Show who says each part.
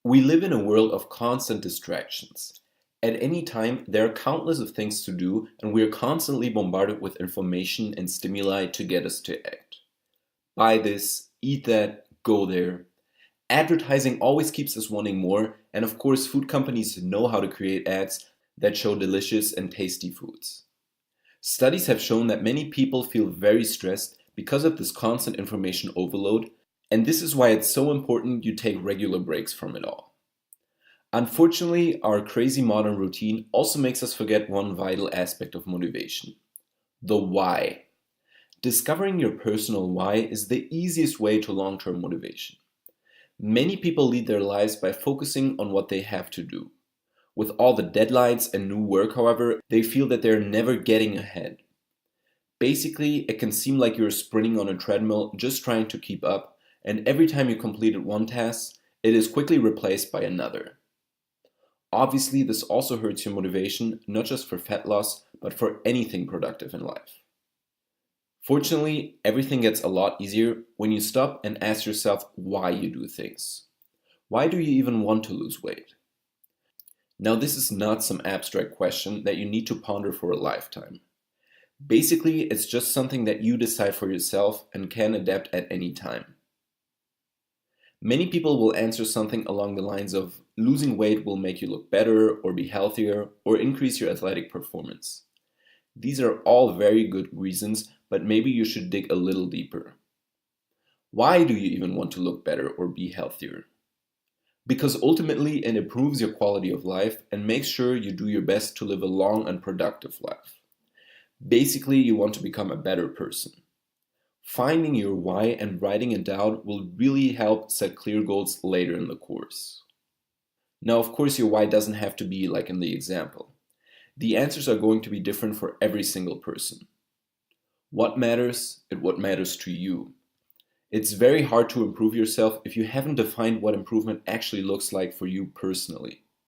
Speaker 1: We live in a world of constant distractions. At any time, there are countless of things to do, and we are constantly bombarded with information and stimuli to get us to act. Buy this, eat that, go there. Advertising always keeps us wanting more, and of course, food companies know how to create ads that show delicious and tasty foods. Studies have shown that many people feel very stressed because of this constant information overload, and this is why it's so important you take regular breaks from it all. Unfortunately, our crazy modern routine also makes us forget one vital aspect of motivation: the why. Discovering your personal why is the easiest way to long term motivation. Many people lead their lives by focusing on what they have to do. With all the deadlines and new work, however, they feel that they're never getting ahead. Basically, it can seem like you're sprinting on a treadmill just trying to keep up, and every time you completed one task, it is quickly replaced by another. Obviously, this also hurts your motivation, not just for fat loss, but for anything productive in life. Fortunately, everything gets a lot easier when you stop and ask yourself why you do things. Why do you even want to lose weight? Now, this is not some abstract question that you need to ponder for a lifetime. Basically, it's just something that you decide for yourself and can adapt at any time. Many people will answer something along the lines of losing weight will make you look better or be healthier or increase your athletic performance. These are all very good reasons, but maybe you should dig a little deeper. Why do you even want to look better or be healthier? Because ultimately it improves your quality of life and makes sure you do your best to live a long and productive life. Basically, you want to become a better person. Finding your why and writing it down will really help set clear goals later in the course. Now, of course, your why doesn't have to be like in the example. The answers are going to be different for every single person. What matters and what matters to you. It's very hard to improve yourself if you haven't defined what improvement actually looks like for you personally.